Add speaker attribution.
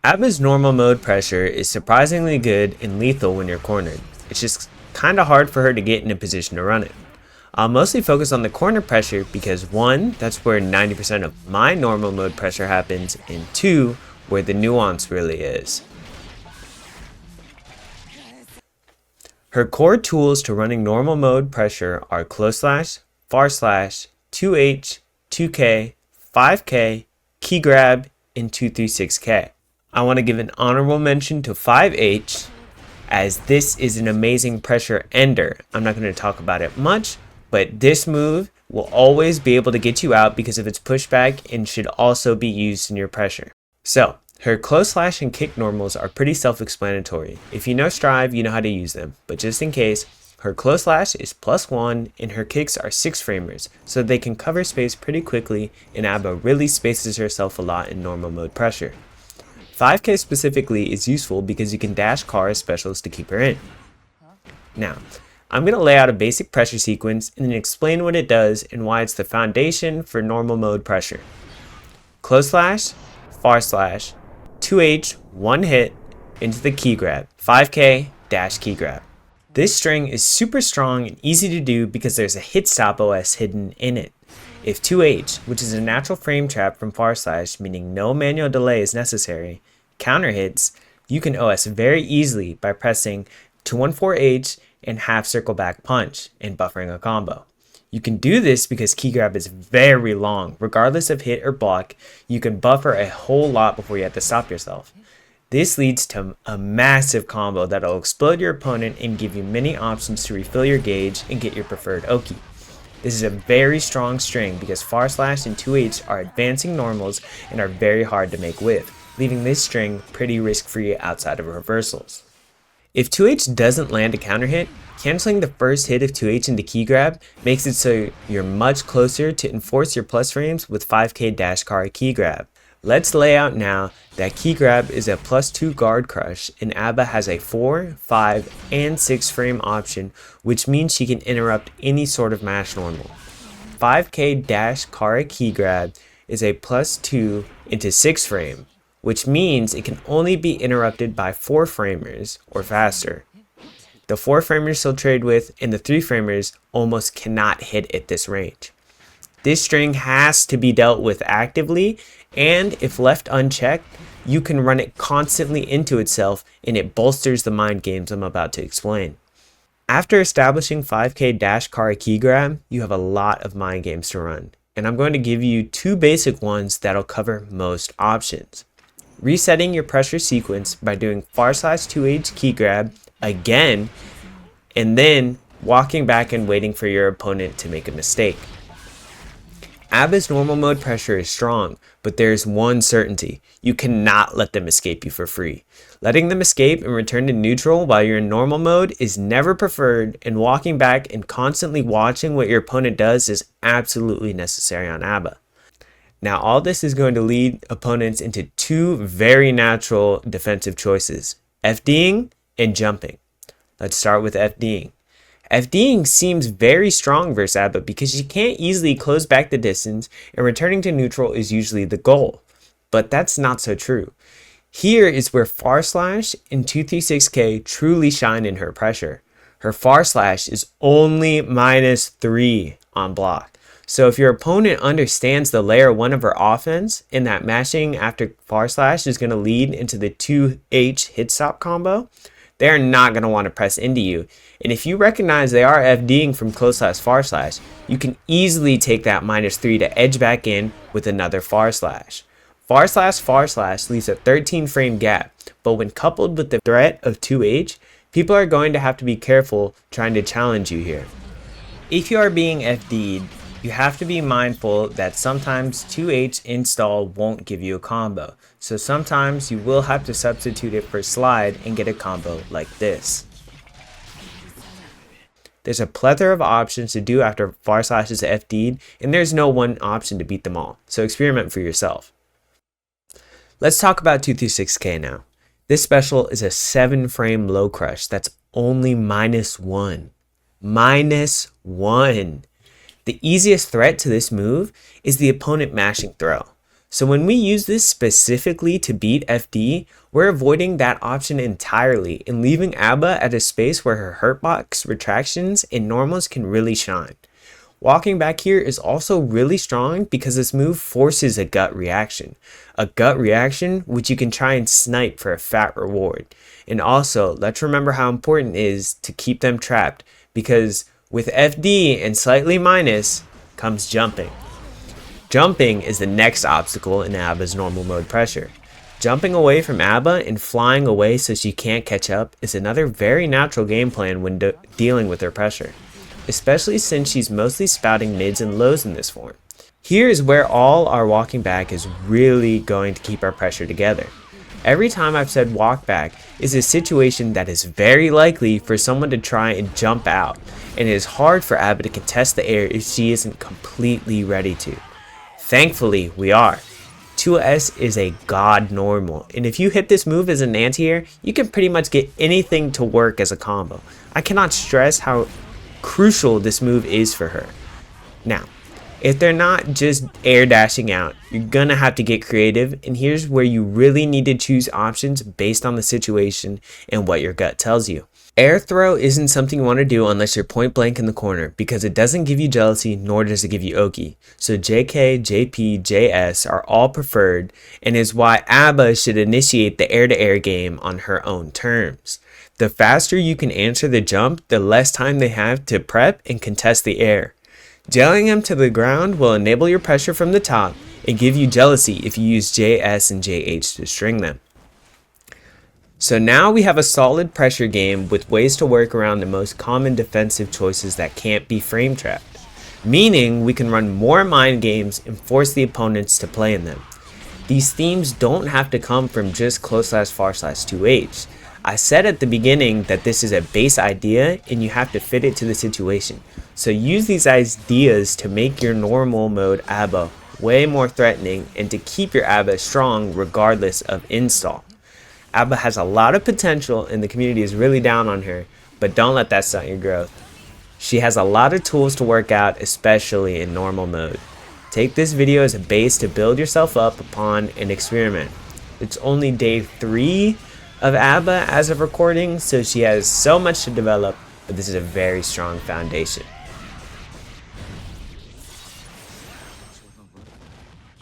Speaker 1: A.B.A.'s normal mode pressure is surprisingly good and lethal when you're cornered. It's just kinda hard for her to get in a position to run it. I'll mostly focus on the corner pressure because 1, that's where 90% of my normal mode pressure happens, and 2, where the nuance really is. Her core tools to running normal mode pressure are close slash, far slash, 2H, 2K, 5K, key grab, and 236K. I want to give an honorable mention to 5H, as this is an amazing pressure ender. I'm not going to talk about it much, but this move will always be able to get you out because of its pushback and should also be used in your pressure. So, her close slash and kick normals are pretty self-explanatory. If you know Strive, you know how to use them, but just in case, her close slash is +1 and her kicks are 6 framers, so they can cover space pretty quickly, and A.B.A. really spaces herself a lot in normal mode pressure. 5K specifically is useful because you can dash cars specials to keep her in. Now, I'm going to lay out a basic pressure sequence and then explain what it does and why it's the foundation for normal mode pressure. Close slash, far slash, 2H, 1 hit, into the key grab, 5K, dash key grab. This string is super strong and easy to do because there's a Hitstop OS hidden in it. If 2H, which is a natural frame trap from far slash, meaning no manual delay is necessary, counter hits, you can OS very easily by pressing 214H and half circle back punch and buffering a combo. You can do this because key grab is very long. Regardless of hit or block, you can buffer a whole lot before you have to stop yourself. This leads to a massive combo that'll explode your opponent and give you many options to refill your gauge and get your preferred Oki. This is a very strong string because far slash and 2H are advancing normals and are very hard to make with, leaving this string pretty risk-free outside of reversals. If 2H doesn't land a counter hit, canceling the first hit of 2H into key grab makes it so you're much closer to enforce your plus frames with 5K dash car key grab. Let's lay out now that key grab is a +2 guard crush and A.B.A. has a 4, 5, and 6 frame option, which means she can interrupt any sort of mash normal. 5K dash Kara key grab is a +2 into 6 frame, which means it can only be interrupted by 4 framers or faster. The 4 framers she'll trade with and the 3 framers almost cannot hit at this range. This string has to be dealt with actively, and if left unchecked, you can run it constantly into itself and it bolsters the mind games I'm about to explain. After establishing 5K dash Kara key grab, you have a lot of mind games to run, and I'm going to give you 2 basic ones that'll cover most options. Resetting your pressure sequence by doing far slash 2H key grab again, and then walking back and waiting for your opponent to make a mistake. A.B.A.'s normal mode pressure is strong, but there is one certainty: you cannot let them escape you for free. Letting them escape and return to neutral while you're in normal mode is never preferred, and walking back and constantly watching what your opponent does is absolutely necessary on A.B.A. Now, all this is going to lead opponents into 2 very natural defensive choices: FDing and jumping. Let's start with FDing. FDing seems very strong versus A.B.A. because you can't easily close back the distance and returning to neutral is usually the goal, but that's not so true. Here is where far slash and 236K truly shine in her pressure. Her far slash is only -3 on block. So if your opponent understands the layer 1 of her offense and that mashing after far slash is going to lead into the 2H hit stop combo, they're not going to want to press into you. And if you recognize they are FDing from close slash far slash, you can easily take that -3 to edge back in with another far slash. Far slash leaves a 13 frame gap, but when coupled with the threat of 2H, people are going to have to be careful trying to challenge you here. If you are being FD'd, you have to be mindful that sometimes 2H install won't give you a combo, so sometimes you will have to substitute it for slide and get a combo like this. There's a plethora of options to do after far slash is FD'd, and there's no one option to beat them all, so experiment for yourself. Let's talk about 236K now. This special is a 7 frame low crush that's only -1. -1. The easiest threat to this move is the opponent mashing throw. So when we use this specifically to beat FD, we're avoiding that option entirely and leaving A.B.A at a space where her hurtbox retractions and normals can really shine. Walking back here is also really strong because this move forces a gut reaction. A gut reaction which you can try and snipe for a fat reward. And also, let's remember how important it is to keep them trapped, because with FD and slightly minus comes jumping. Jumping is the next obstacle in A.B.A's normal mode pressure. Jumping away from A.B.A and flying away so she can't catch up is another very natural game plan when dealing with her pressure, especially since she's mostly spouting mids and lows in this form. Here is where all our walking back is really going to keep our pressure together. Every time I've said walk back is a situation that is very likely for someone to try and jump out, and it is hard for A.B.A to contest the air if she isn't completely ready to. Thankfully, we are. 2S is a god normal, and if you hit this move as an anti-air, you can pretty much get anything to work as a combo. I cannot stress how crucial this move is for her. Now, if they're not just air dashing out, you're gonna have to get creative, and here's where you really need to choose options based on the situation and what your gut tells you. Air throw isn't something you want to do unless you're point blank in the corner, because it doesn't give you jealousy nor does it give you Oki. So JK, JP, JS are all preferred, and is why A.B.A should initiate the air-to-air game on her own terms. The faster you can answer the jump, the less time they have to prep and contest the air. Gelling them to the ground will enable your pressure from the top and give you jealousy if you use JS and JH to string them. So now we have a solid pressure game with ways to work around the most common defensive choices that can't be frame trapped, meaning we can run more mind games and force the opponents to play in them. These themes don't have to come from just close/far/2H. I said at the beginning that this is a base idea and you have to fit it to the situation. So use these ideas to make your normal mode A.B.A way more threatening and to keep your A.B.A strong regardless of install. A.B.A has a lot of potential and the community is really down on her, but don't let that stunt your growth. She has a lot of tools to work out, especially in normal mode. Take this video as a base to build yourself up upon and experiment. It's only day 3 of A.B.A as of recording, so she has so much to develop, but this is a very strong foundation.